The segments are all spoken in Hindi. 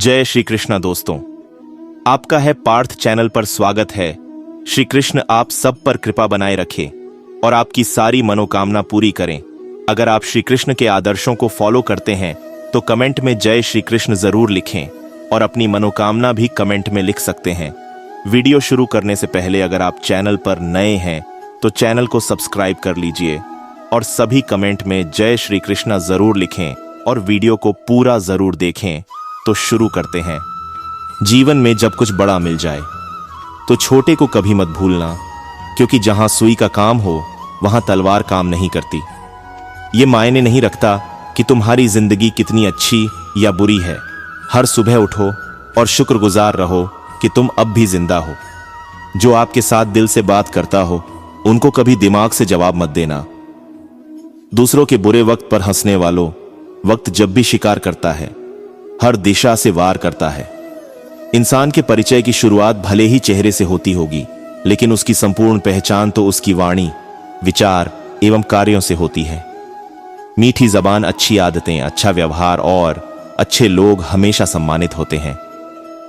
जय श्री कृष्णा दोस्तों, आपका है पार्थ चैनल पर स्वागत है। श्री कृष्ण आप सब पर कृपा बनाए रखें और आपकी सारी मनोकामना पूरी करें। अगर आप श्री कृष्ण के आदर्शों को फॉलो करते हैं तो कमेंट में जय श्री कृष्ण जरूर लिखें और अपनी मनोकामना भी कमेंट में लिख सकते हैं। वीडियो शुरू करने से पहले अगर आप चैनल पर नए हैं तो चैनल को सब्सक्राइब कर लीजिए और सभी कमेंट में जय श्री कृष्णा जरूर लिखें और वीडियो को पूरा जरूर देखें। तो शुरू करते हैं। जीवन में जब कुछ बड़ा मिल जाए तो छोटे को कभी मत भूलना, क्योंकि जहां सुई का काम हो वहां तलवार काम नहीं करती। ये मायने नहीं रखता कि तुम्हारी जिंदगी कितनी अच्छी या बुरी है। हर सुबह उठो और शुक्रगुजार रहो कि तुम अब भी जिंदा हो। जो आपके साथ दिल से बात करता हो उनको कभी दिमाग से जवाब मत देना। दूसरों के बुरे वक्त पर हंसने वालों, वक्त जब भी शिकार करता है हर दिशा से वार करता है। इंसान के परिचय की शुरुआत भले ही चेहरे से होती होगी, लेकिन उसकी संपूर्ण पहचान तो उसकी वाणी, विचार एवं कार्यों से होती है। मीठी जबान, अच्छी आदतें, अच्छा व्यवहार और अच्छे लोग हमेशा सम्मानित होते हैं।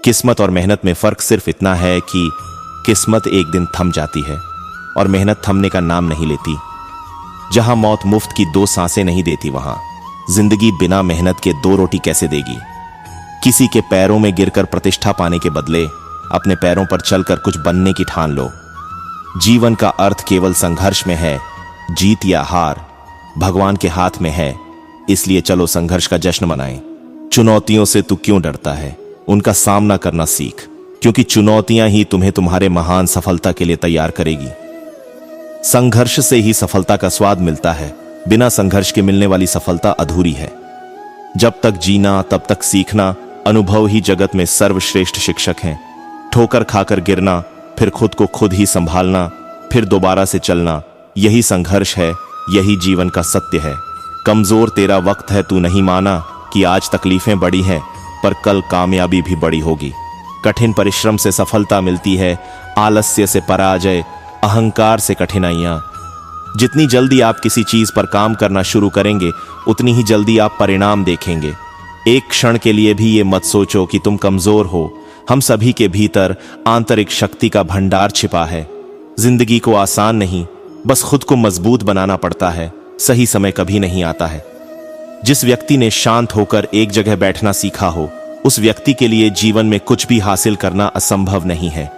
किस्मत और मेहनत में फर्क सिर्फ इतना है कि किस्मत एक दिन थम जाती है और मेहनत थमने का नाम नहीं लेती। जहां मौत मुफ्त की 2 सांसें नहीं देती, वहां जिंदगी बिना मेहनत के 2 रोटी कैसे देगी। किसी के पैरों में गिरकर प्रतिष्ठा पाने के बदले अपने पैरों पर चलकर कुछ बनने की ठान लो। जीवन का अर्थ केवल संघर्ष में है। जीत या हार भगवान के हाथ में है, इसलिए चलो संघर्ष का जश्न मनाएं। चुनौतियों से तू क्यों डरता है, उनका सामना करना सीख, क्योंकि चुनौतियां ही तुम्हें तुम्हारे महान सफलता के लिए तैयार करेगी। संघर्ष से ही सफलता का स्वाद मिलता है। बिना संघर्ष के मिलने वाली सफलता अधूरी है। जब तक जीना तब तक सीखना, अनुभव ही जगत में सर्वश्रेष्ठ शिक्षक हैं। ठोकर खाकर गिरना, फिर खुद को खुद ही संभालना, फिर दोबारा से चलना, यही संघर्ष है, यही जीवन का सत्य है। कमजोर तेरा वक्त है, तू नहीं माना कि आज तकलीफें बड़ी हैं पर कल कामयाबी भी बड़ी होगी। कठिन परिश्रम से सफलता मिलती है, आलस्य से पराजय, अहंकार से कठिनाइयां। जितनी जल्दी आप किसी चीज पर काम करना शुरू करेंगे उतनी ही जल्दी आप परिणाम देखेंगे। एक क्षण के लिए भी ये मत सोचो कि तुम कमजोर हो। हम सभी के भीतर आंतरिक शक्ति का भंडार छिपा है। जिंदगी को आसान नहीं, बस खुद को मजबूत बनाना पड़ता है। सही समय कभी नहीं आता है। जिस व्यक्ति ने शांत होकर एक जगह बैठना सीखा हो, उस व्यक्ति के लिए जीवन में कुछ भी हासिल करना असंभव नहीं है।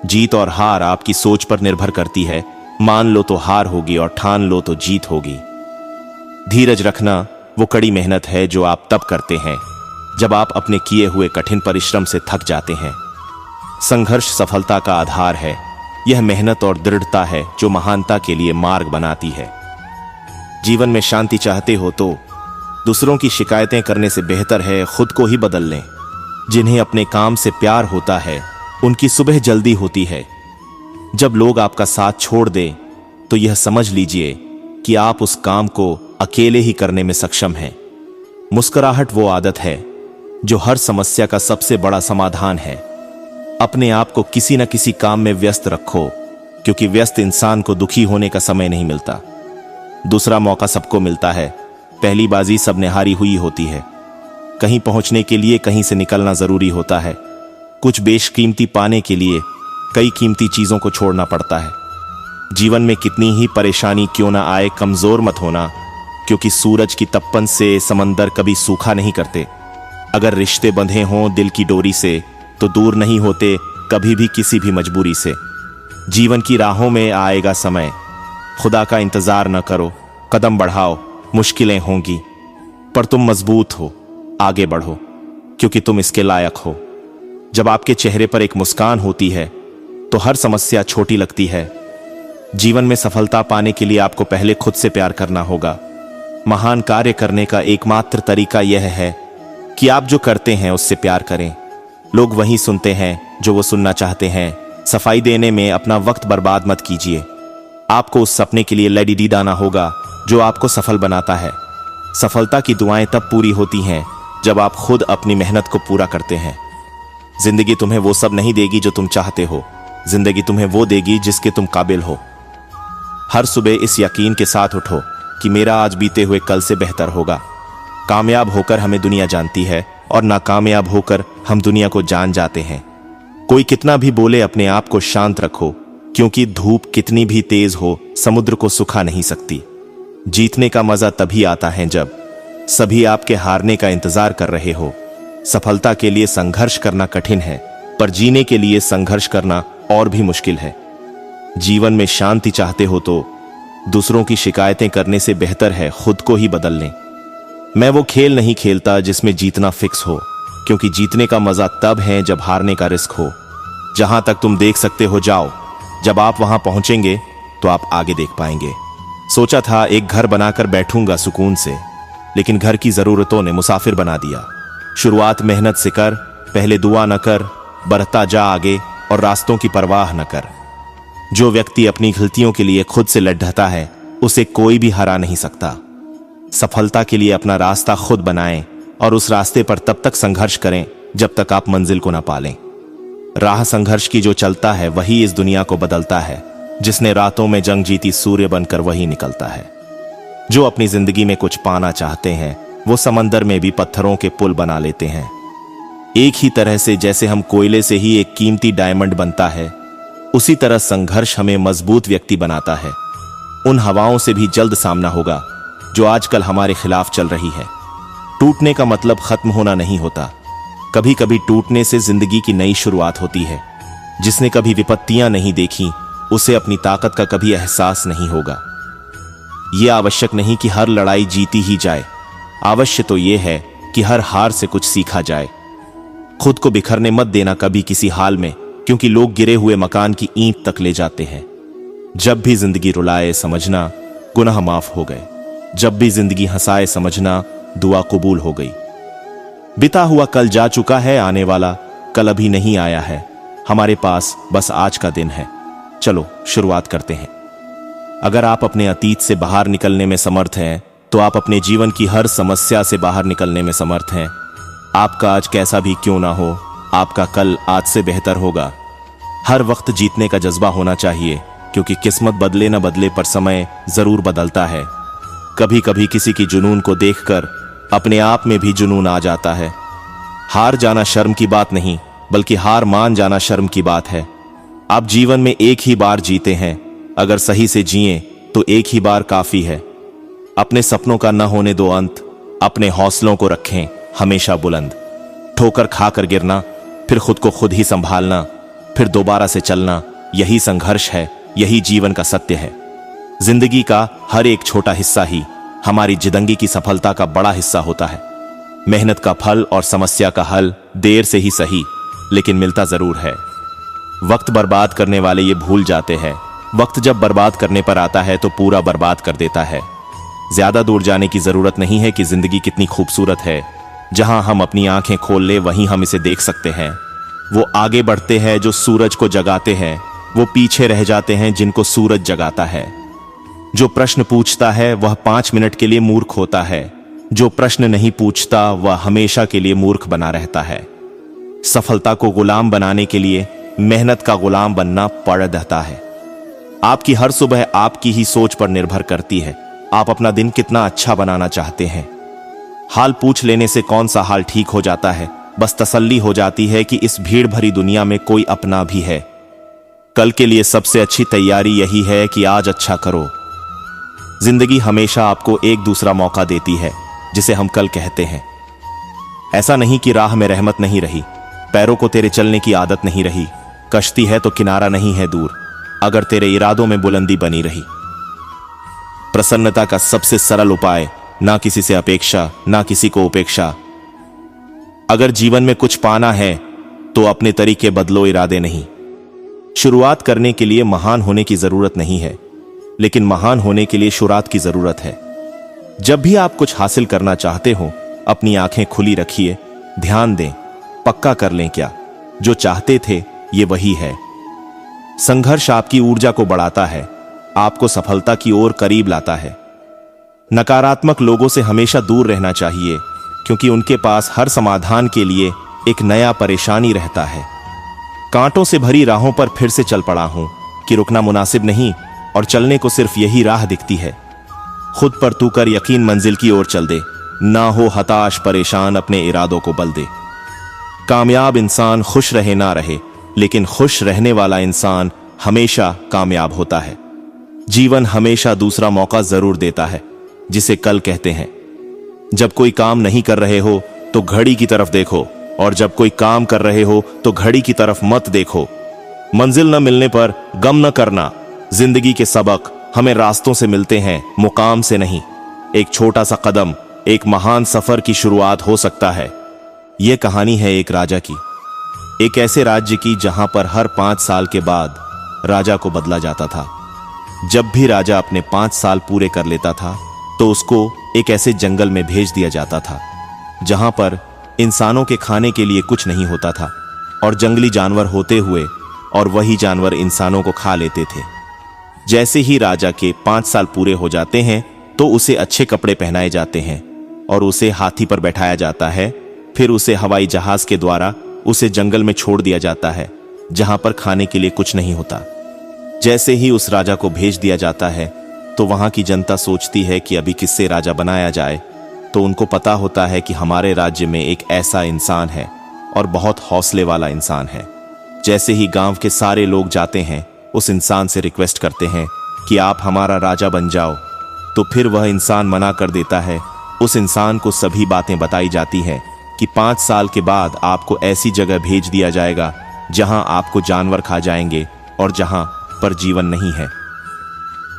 जीत और हार आपकी सोच पर निर्भर करती है। मान लो तो हार होगी और ठान लो तो जीत होगी। धीरज रखना वो कड़ी मेहनत है जो आप तब करते हैं जब आप अपने किए हुए कठिन परिश्रम से थक जाते हैं। संघर्ष सफलता का आधार है। यह मेहनत और दृढ़ता है जो महानता के लिए मार्ग बनाती है। जीवन में शांति चाहते हो तो दूसरों की शिकायतें करने से बेहतर है खुद को ही बदल लें। जिन्हें अपने काम से प्यार होता है उनकी सुबह जल्दी होती है। जब लोग आपका साथ छोड़ दें तो यह समझ लीजिए कि आप उस काम को अकेले ही करने में सक्षम हैं। मुस्कुराहट वो आदत है जो हर समस्या का सबसे बड़ा समाधान है। अपने आप को किसी न किसी काम में व्यस्त रखो, क्योंकि व्यस्त इंसान को दुखी होने का समय नहीं मिलता। दूसरा मौका सबको मिलता है, पहली बाजी सबने हारी हुई होती है। कहीं पहुंचने के लिए कहीं से निकलना जरूरी होता है। कुछ बेशकीमती पाने के लिए कई कीमती चीजों को छोड़ना पड़ता है। जीवन में कितनी ही परेशानी क्यों ना आए, कमजोर मत होना, क्योंकि सूरज की तपन से समंदर कभी सूखा नहीं करते। अगर रिश्ते बंधे हों दिल की डोरी से तो दूर नहीं होते कभी भी किसी भी मजबूरी से। जीवन की राहों में आएगा समय, खुदा का इंतजार न करो, कदम बढ़ाओ, मुश्किलें होंगी पर तुम मजबूत हो, आगे बढ़ो, क्योंकि तुम इसके लायक हो। जब आपके चेहरे पर एक मुस्कान होती है तो हर समस्या छोटी लगती है। जीवन में सफलता पाने के लिए आपको पहले खुद से प्यार करना होगा। महान कार्य करने का एकमात्र तरीका यह है कि आप जो करते हैं उससे प्यार करें। लोग वही सुनते हैं जो वो सुनना चाहते हैं। सफाई देने में अपना वक्त बर्बाद मत कीजिए। आपको उस सपने के लिए लड़ी दीदाना होगा जो आपको सफल बनाता है। सफलता की दुआएं तब पूरी होती हैं जब आप खुद अपनी मेहनत को पूरा करते हैं। जिंदगी तुम्हें वो सब नहीं देगी जो तुम चाहते हो, जिंदगी तुम्हें वो देगी जिसके तुम काबिल हो। हर सुबह इस यकीन के साथ उठो कि मेरा आज बीते हुए कल से बेहतर होगा। कामयाब होकर हमें दुनिया जानती है और नाकामयाब होकर हम दुनिया को जान जाते हैं। कोई कितना भी बोले, अपने आप को शांत रखो, क्योंकि धूप कितनी भी तेज हो समुद्र को सुखा नहीं सकती। जीतने का मजा तभी आता है जब सभी आपके हारने का इंतजार कर रहे हो। सफलता के लिए संघर्ष करना कठिन है, पर जीने के लिए संघर्ष करना और भी मुश्किल है। जीवन में शांति चाहते हो तो दूसरों की शिकायतें करने से बेहतर है खुद को ही बदल लें। मैं वो खेल नहीं खेलता जिसमें जीतना फिक्स हो, क्योंकि जीतने का मजा तब है जब हारने का रिस्क हो। जहां तक तुम देख सकते हो जाओ, जब आप वहां पहुंचेंगे तो आप आगे देख पाएंगे। सोचा था एक घर बनाकर बैठूंगा सुकून से, लेकिन घर की जरूरतों ने मुसाफिर बना दिया। शुरुआत मेहनत से कर, पहले दुआ न कर, बढ़ता जा आगे और रास्तों की परवाह न कर। जो व्यक्ति अपनी गलतियों के लिए खुद से लड़ता है, उसे कोई भी हरा नहीं सकता। सफलता के लिए अपना रास्ता खुद बनाएं और उस रास्ते पर तब तक संघर्ष करें जब तक आप मंजिल को न पालें। राह संघर्ष की जो चलता है वही इस दुनिया को बदलता है। जिसने रातों में जंग जीती सूर्य बनकर वही निकलता है। जो अपनी जिंदगी में कुछ पाना चाहते हैं वो समंदर में भी पत्थरों के पुल बना लेते हैं। एक ही तरह से जैसे हम कोयले से ही एक कीमती डायमंड बनता है, उसी तरह संघर्ष हमें मजबूत व्यक्ति बनाता है। उन हवाओं से भी जल्द सामना होगा जो आजकल हमारे खिलाफ चल रही है। टूटने का मतलब खत्म होना नहीं होता। कभी कभी टूटने से जिंदगी की नई शुरुआत होती है। जिसने कभी विपत्तियां नहीं देखी उसे अपनी ताकत का कभी एहसास नहीं होगा। यह आवश्यक नहीं कि हर लड़ाई जीती ही जाए, आवश्यक तो यह है कि हर हार से कुछ सीखा जाए। खुद को बिखरने मत देना कभी किसी हाल में, क्योंकि लोग गिरे हुए मकान की ईंट तक ले जाते हैं। जब भी जिंदगी रुलाए समझना गुनाह माफ हो गए। जब भी जिंदगी हंसाए समझना दुआ कबूल हो गई। बीता हुआ कल जा चुका है, आने वाला कल अभी नहीं आया है। हमारे पास बस आज का दिन है। चलो शुरुआत करते हैं। अगर आप अपने अतीत से बाहर निकलने में समर्थ हैं तो आप अपने जीवन की हर समस्या से बाहर निकलने में समर्थ हैं। आपका आज कैसा भी क्यों ना हो, आपका कल आज से बेहतर होगा। हर वक्त जीतने का जज्बा होना चाहिए, क्योंकि किस्मत बदले न बदले पर समय जरूर बदलता है। कभी कभी किसी की जुनून को देखकर अपने आप में भी जुनून आ जाता है। हार जाना शर्म की बात नहीं, बल्कि हार मान जाना शर्म की बात है। आप जीवन में एक ही बार जीते हैं, अगर सही से जिएं तो एक ही बार काफी है। अपने सपनों का न होने दो अंत, अपने हौसलों को रखें हमेशा बुलंद। ठोकर खाकर गिरना, फिर खुद को खुद ही संभालना, फिर दोबारा से चलना, यही संघर्ष है, यही जीवन का सत्य है। जिंदगी का हर एक छोटा हिस्सा ही हमारी जिंदगी की सफलता का बड़ा हिस्सा होता है। मेहनत का फल और समस्या का हल देर से ही सही, लेकिन मिलता जरूर है। वक्त बर्बाद करने वाले ये भूल जाते हैं, वक्त जब बर्बाद करने पर आता है तो पूरा बर्बाद कर देता है। ज्यादा दूर जाने की जरूरत नहीं है कि जिंदगी कितनी खूबसूरत है। जहां हम अपनी आंखें खोल ले वहीं हम इसे देख सकते हैं। वो आगे बढ़ते हैं जो सूरज को जगाते हैं, वो पीछे रह जाते हैं जिनको सूरज जगाता है। जो प्रश्न पूछता है वह 5 मिनट के लिए मूर्ख होता है, जो प्रश्न नहीं पूछता वह हमेशा के लिए मूर्ख बना रहता है। सफलता को गुलाम बनाने के लिए मेहनत का गुलाम बनना पड़ रहता है। आपकी हर सुबह आपकी ही सोच पर निर्भर करती है। आप अपना दिन कितना अच्छा बनाना चाहते हैं। हाल पूछ लेने से कौन सा हाल ठीक हो जाता है, बस तसल्ली हो जाती है कि इस भीड़ भरी दुनिया में कोई अपना भी है। कल के लिए सबसे अच्छी तैयारी यही है कि आज अच्छा करो। जिंदगी हमेशा आपको एक दूसरा मौका देती है, जिसे हम कल कहते हैं। ऐसा नहीं कि राह में रहमत नहीं रही, पैरों को तेरे चलने की आदत नहीं रही। कश्ती है तो किनारा नहीं है दूर, अगर तेरे इरादों में बुलंदी बनी रही। प्रसन्नता का सबसे सरल उपाय, ना किसी से अपेक्षा, ना किसी को उपेक्षा। अगर जीवन में कुछ पाना है तो अपने तरीके बदलो, इरादे नहीं। शुरुआत करने के लिए महान होने की जरूरत नहीं है, लेकिन महान होने के लिए शुरुआत की जरूरत है। जब भी आप कुछ हासिल करना चाहते हो, अपनी आंखें खुली रखिए, ध्यान दें, पक्का कर लें क्या जो चाहते थे ये वही है। संघर्ष आपकी ऊर्जा को बढ़ाता है, आपको सफलता की ओर करीब लाता है। नकारात्मक लोगों से हमेशा दूर रहना चाहिए, क्योंकि उनके पास हर समाधान के लिए एक नया परेशानी रहता है। कांटों से भरी राहों पर फिर से चल पड़ा हूं कि रुकना मुनासिब नहीं और चलने को सिर्फ यही राह दिखती है। खुद पर तू कर यकीन, मंजिल की ओर चल दे। ना हो हताश परेशान, अपने इरादों को बल दे। कामयाब इंसान खुश रहे ना रहे, लेकिन खुश रहने वाला इंसान हमेशा कामयाब होता है। जीवन हमेशा दूसरा मौका जरूर देता है, जिसे कल कहते हैं। जब कोई काम नहीं कर रहे हो तो घड़ी की तरफ देखो, और जब कोई काम कर रहे हो तो घड़ी की तरफ मत देखो। मंजिल न मिलने पर गम न करना। जिंदगी के सबक हमें रास्तों से मिलते हैं, मुकाम से नहीं। एक छोटा सा कदम एक महान सफर की शुरुआत हो सकता है। यह कहानी है एक राजा की, एक ऐसे राज्य की जहां पर हर 5 साल के बाद राजा को बदला जाता था। जब भी राजा अपने 5 साल पूरे कर लेता था तो उसको एक ऐसे जंगल में भेज दिया जाता था जहां पर इंसानों के खाने के लिए कुछ नहीं होता था, और जंगली जानवर होते हुए और वही जानवर इंसानों को खा लेते थे। जैसे ही राजा के 5 साल पूरे हो जाते हैं तो उसे अच्छे कपड़े पहनाए जाते हैं और उसे हाथी पर बैठाया जाता है। फिर उसे हवाई जहाज के द्वारा उसे जंगल में छोड़ दिया जाता है जहां पर खाने के लिए कुछ नहीं होता। जैसे ही उस राजा को भेज दिया जाता है तो वहां की जनता सोचती है कि अभी किससे राजा बनाया जाए। तो उनको पता होता है कि हमारे राज्य में एक ऐसा इंसान है और बहुत हौसले वाला इंसान है। जैसे ही गांव के सारे लोग जाते हैं, उस इंसान से रिक्वेस्ट करते हैं कि आप हमारा राजा बन जाओ, तो फिर वह इंसान मना कर देता है। उस इंसान को सभी बातें बताई जाती हैं कि 5 साल के बाद आपको ऐसी जगह भेज दिया जाएगा जहां आपको जानवर खा जाएंगे और जहां पर जीवन नहीं है।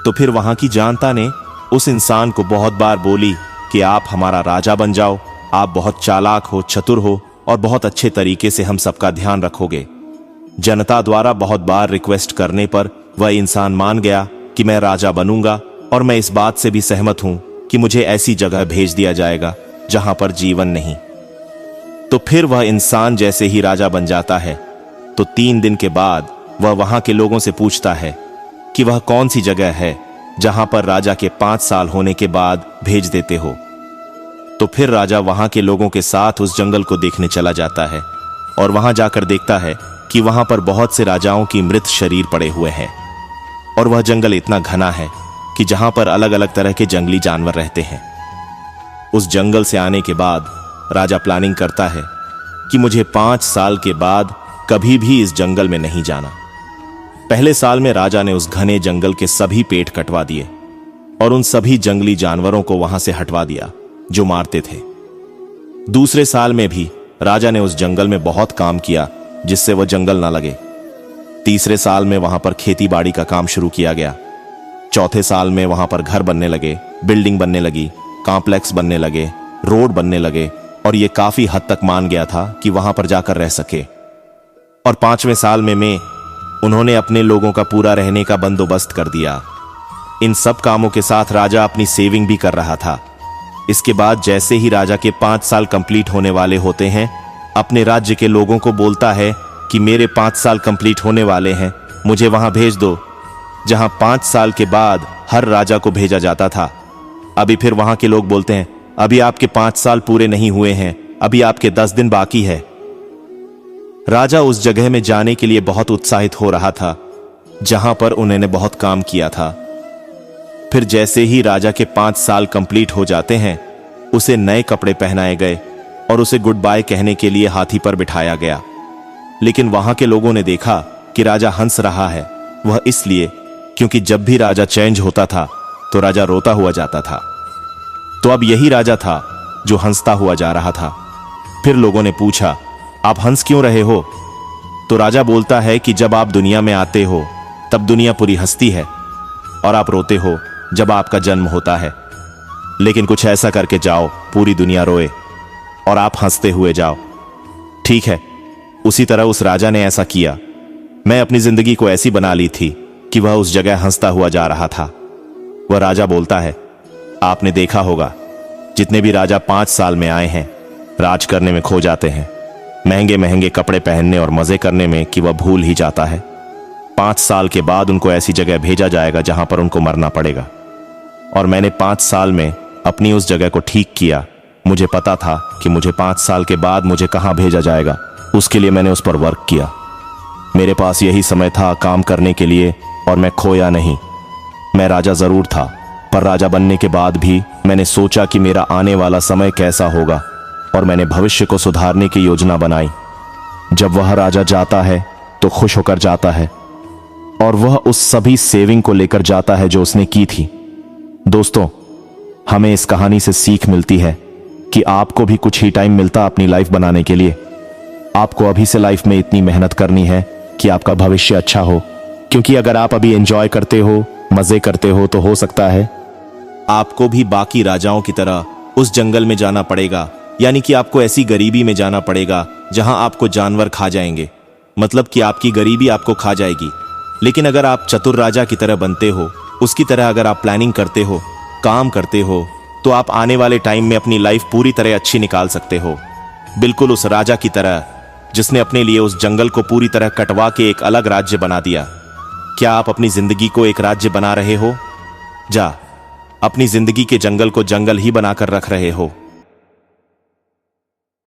तो फिर वहां की जनता ने उस इंसान को बहुत बार बोली कि आप हमारा राजा बन जाओ, आप बहुत चालाक हो, चतुर हो और बहुत अच्छे तरीके से हम सबका ध्यान रखोगे। जनता द्वारा बहुत बार रिक्वेस्ट करने पर वह इंसान मान गया कि मैं राजा बनूंगा, और मैं इस बात से भी सहमत हूं कि मुझे ऐसी जगह भेज दिया जाएगा जहां पर जीवन नहीं। तो फिर वह इंसान जैसे ही राजा बन जाता है तो 3 दिन के बाद वह वहां के लोगों से पूछता है कि वह कौन सी जगह है जहां पर राजा के 5 साल होने के बाद भेज देते हो। तो फिर राजा वहां के लोगों के साथ उस जंगल को देखने चला जाता है और वहां जाकर देखता है कि वहां पर बहुत से राजाओं की मृत शरीर पड़े हुए हैं, और वह जंगल इतना घना है कि जहां पर अलग अलग तरह के जंगली जानवर रहते हैं। उस जंगल से आने के बाद राजा प्लानिंग करता है कि मुझे 5 साल के बाद कभी भी इस जंगल में नहीं जाना। पहले साल में राजा ने उस घने जंगल के सभी पेड़ कटवा दिए और उन सभी जंगली जानवरों को वहां से हटवा दिया जो मारते थे। दूसरे साल में भी राजा ने उस जंगल में बहुत काम किया जिससे वह जंगल ना लगे। तीसरे साल में वहां पर खेती बाड़ी का काम शुरू किया गया। चौथे साल में वहां पर घर बनने लगे, बिल्डिंग बनने लगी, कॉम्प्लेक्स बनने लगे, रोड बनने लगे, और ये काफी हद तक मान गया था कि वहां पर जाकर रह सके। और 5वें साल में उन्होंने अपने लोगों का पूरा रहने का बंदोबस्त कर दिया। इन सब कामों के साथ राजा अपनी सेविंग भी कर रहा था। इसके बाद जैसे ही राजा के 5 साल कंप्लीट होने वाले होते हैं, अपने राज्य के लोगों को बोलता है कि मेरे 5 साल कंप्लीट होने वाले हैं, मुझे वहां भेज दो जहां 5 साल के बाद हर राजा को भेजा जाता था। अभी फिर वहां के लोग बोलते हैं, अभी आपके 5 साल पूरे नहीं हुए हैं, अभी आपके 10 दिन बाकी है। राजा उस जगह में जाने के लिए बहुत उत्साहित हो रहा था जहां पर उन्होंने बहुत काम किया था। फिर जैसे ही राजा के 5 साल कंप्लीट हो जाते हैं, उसे नए कपड़े पहनाए गए और उसे गुड बाय कहने के लिए हाथी पर बिठाया गया। लेकिन वहां के लोगों ने देखा कि राजा हंस रहा है। वह इसलिए क्योंकि जब भी राजा चेंज होता था तो राजा रोता हुआ जाता था। तो अब यही राजा था जो हंसता हुआ जा रहा था। फिर लोगों ने पूछा, आप हंस क्यों रहे हो? तो राजा बोलता है कि जब आप दुनिया में आते हो तब दुनिया पूरी हंसती है, और आप रोते हो जब आपका जन्म होता है। लेकिन कुछ ऐसा करके जाओ पूरी दुनिया रोए और आप हंसते हुए जाओ। ठीक है, उसी तरह उस राजा ने ऐसा किया। मैं अपनी जिंदगी को ऐसी बना ली थी कि वह उस जगह हंसता हुआ जा रहा था। वह राजा बोलता है, आपने देखा होगा जितने भी राजा 5 साल में आए हैं, राज करने में खो जाते हैं, महंगे महंगे कपड़े पहनने और मजे करने में कि वह भूल ही जाता है। 5 साल के बाद उनको ऐसी जगह भेजा जाएगा जहां पर उनको मरना पड़ेगा। और मैंने 5 साल में अपनी उस जगह को ठीक किया। मुझे पता था कि मुझे 5 साल के बाद मुझे कहां भेजा जाएगा, उसके लिए मैंने उस पर वर्क किया। मेरे पास यही समय था काम करने के लिए और मैं खोया नहीं। मैं राजा जरूर था पर राजा बनने के बाद भी मैंने सोचा कि मेरा आने वाला समय कैसा होगा और मैंने भविष्य को सुधारने की योजना बनाई। जब वह राजा जाता है तो खुश होकर जाता है और वह उस सभी सेविंग को लेकर जाता है जो उसने की थी। दोस्तों, हमें इस कहानी से सीख मिलती है कि आपको भी कुछ ही टाइम मिलता अपनी लाइफ बनाने के लिए। आपको अभी से लाइफ में इतनी मेहनत करनी है कि आपका भविष्य अच्छा हो, क्योंकि अगर आप अभी एंजॉय करते हो, मजे करते हो, तो हो सकता है आपको भी बाकी राजाओं की तरह उस जंगल में जाना पड़ेगा, यानी कि आपको ऐसी गरीबी में जाना पड़ेगा जहां आपको जानवर खा जाएंगे। मतलब कि आपकी गरीबी आपको खा जाएगी। लेकिन अगर आप चतुर राजा की तरह बनते हो, उसकी तरह अगर आप प्लानिंग करते हो, काम करते हो, तो आप आने वाले टाइम में अपनी लाइफ पूरी तरह अच्छी निकाल सकते हो। बिल्कुल उस राजा की तरह जिसने अपने लिए उस जंगल को पूरी तरह कटवा के एक अलग राज्य बना दिया। क्या आप अपनी जिंदगी को एक राज्य बना रहे हो? अपनी जिंदगी के जंगल को जंगल ही बनाकर रख रहे हो?